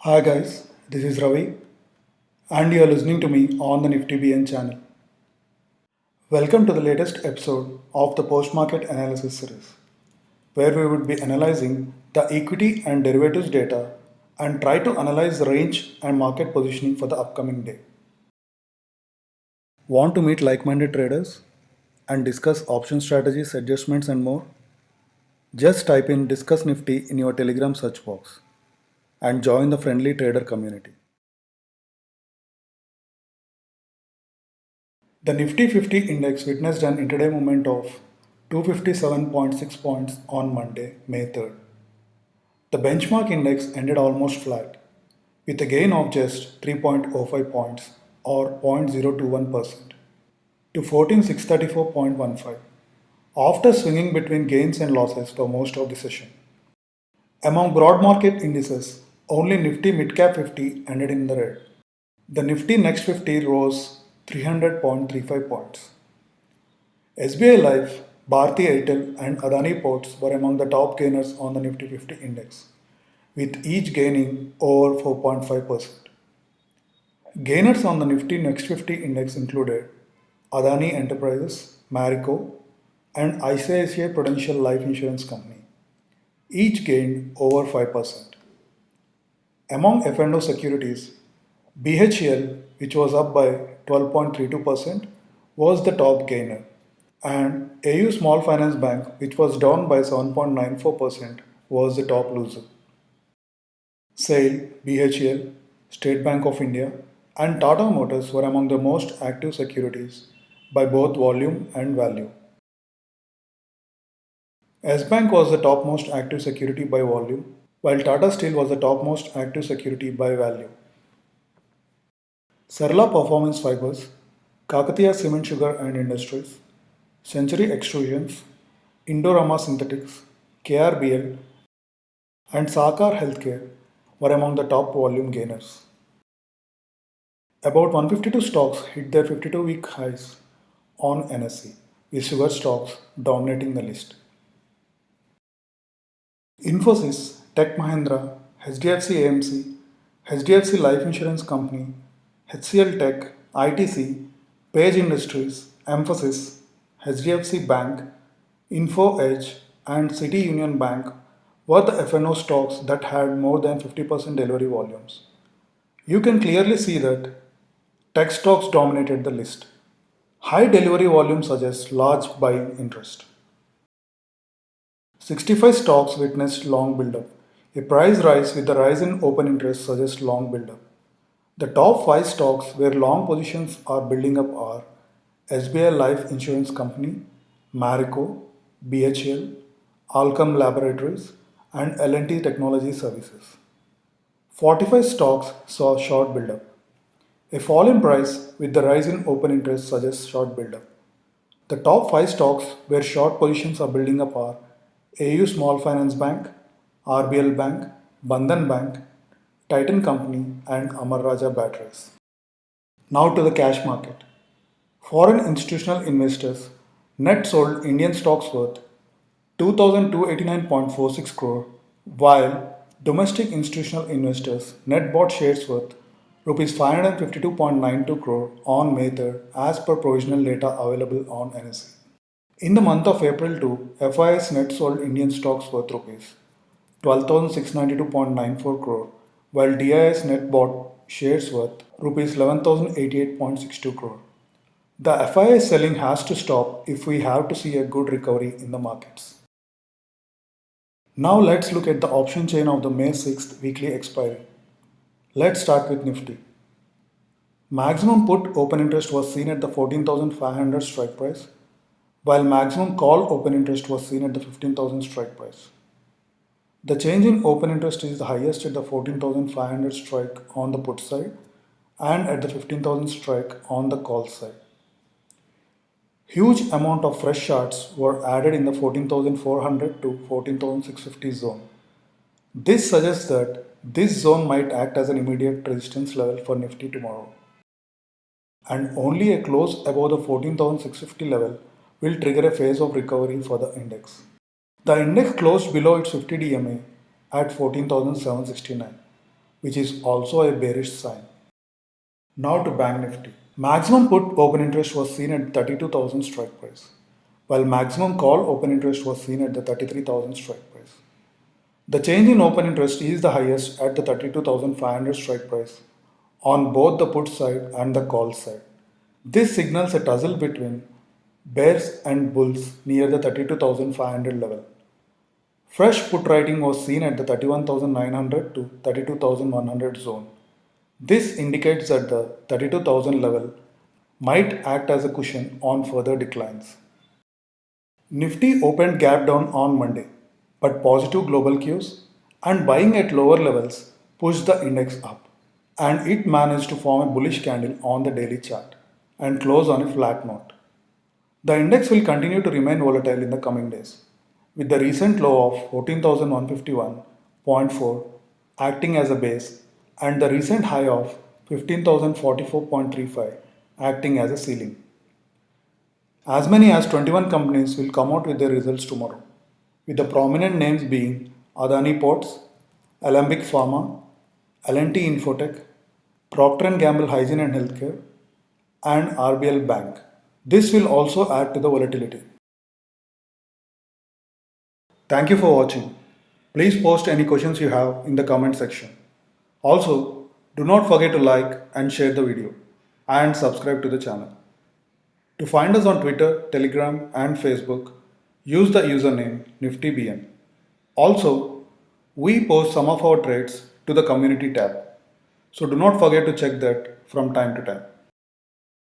Hi guys, this is Ravi and you are listening to me on the Nifty BN channel. Welcome to the latest episode of the Post Market Analysis series, where we would be analyzing the equity and derivatives data and try to analyze the range and market positioning for the upcoming day. Want to meet like-minded traders and discuss option strategies, adjustments and more? Just type in Discuss Nifty in your Telegram search box and join the friendly trader community. The Nifty 50 index witnessed an intraday movement of 257.6 points on Monday, May 3rd. The benchmark index ended almost flat, with a gain of just 3.05 points or 0.021% to 14,634.15 after swinging between gains and losses for most of the session. Among broad market indices, only Nifty Midcap 50 ended in the red. The Nifty Next 50 rose 300.35 points. SBI Life, Bharti Airtel and Adani Ports were among the top gainers on the Nifty 50 index, with each gaining over 4.5%. Gainers on the Nifty Next 50 index included Adani Enterprises, Marico, and ICICI Prudential Life Insurance Company. Each gained over 5%. Among F&O securities, BHEL, which was up by 12.32%, was the top gainer, and AU Small Finance Bank, which was down by 7.94%, was the top loser. SAIL, BHEL, State Bank of India, and Tata Motors were among the most active securities by both volume and value. S Bank was the topmost active security by volume, while Tata Steel was the topmost active security by value. Sarla Performance Fibers, Kakatiya Cement Sugar and Industries, Century Extrusions, Indorama Synthetics, KRBL, and Sakar Healthcare were among the top volume gainers. About 152 stocks hit their 52-week highs on NSE, with sugar stocks dominating the list. Infosys, Tech Mahindra, HDFC AMC, HDFC Life Insurance Company, HCL Tech, ITC, Page Industries, Emphasis, HDFC Bank, Info Edge, and City Union Bank were the F&O stocks that had more than 50% delivery volumes. You can clearly see that tech stocks dominated the list. High delivery volume suggests large buying interest. 65 stocks witnessed long buildup. A price rise with the rise in open interest suggests long buildup. The top 5 stocks where long positions are building up are SBI Life Insurance Company, Marico, BHL, Alcom Laboratories, and L&T Technology Services. 45 stocks saw short buildup. A fall in price with the rise in open interest suggests short buildup. The top 5 stocks where short positions are building up are AU Small Finance Bank, RBL Bank, Bandhan Bank, Titan Company, and Amar Raja Batteries. Now to the cash market. Foreign institutional investors net sold Indian stocks worth 2,289.46 crore, while domestic institutional investors net bought shares worth Rs 552.92 crore on May 3rd as per provisional data available on NSE. In the month of April too, FIS net sold Indian stocks worth Rs 12,692.94 crore, while DIS net bought shares worth Rs 11,088.62 crore. The FIS selling has to stop if we have to see a good recovery in the markets. Now let's look at the option chain of the May 6th weekly expiry. Let's start with Nifty. Maximum put open interest was seen at the 14,500 strike price, while maximum call open interest was seen at the 15,000 strike price. The change in open interest is the highest at the 14,500 strike on the put side and at the 15,000 strike on the call side. Huge amount of fresh charts were added in the 14,400 to 14,650 zone. This suggests that this zone might act as an immediate resistance level for Nifty tomorrow. And only a close above the 14,650 level will trigger a phase of recovery for the index. The index closed below its 50 DMA at 14,769. which is also a bearish sign. Now to Bank Nifty. Maximum put open interest was seen at 32,000 strike price, while maximum call open interest was seen at the 33,000 strike price. The change in open interest is the highest at the 32,500 strike price on both the put side and the call side. This signals a tussle between bears and bulls near the 32,500 level. Fresh put writing was seen at the 31,900 to 32,100 zone. This indicates that the 32,000 level might act as a cushion on further declines. Nifty opened gap down on Monday, but positive global cues and buying at lower levels pushed the index up, and it managed to form a bullish candle on the daily chart and close on a flat note. The index will continue to remain volatile in the coming days, with the recent low of 14,151.4 acting as a base and the recent high of 15,044.35 acting as a ceiling. As many as 21 companies will come out with their results tomorrow, with the prominent names being Adani Ports, Alembic Pharma, L&T Infotech, Procter & Gamble Hygiene and Healthcare, and RBL Bank. This will also add to the volatility. Thank you for watching. Please post any questions you have in the comment section. Also, do not forget to like and share the video and subscribe to the channel. To find us on Twitter, Telegram and Facebook, use the username NiftyBN. Also, we post some of our trades to the community tab. So do not forget to check that from time to time.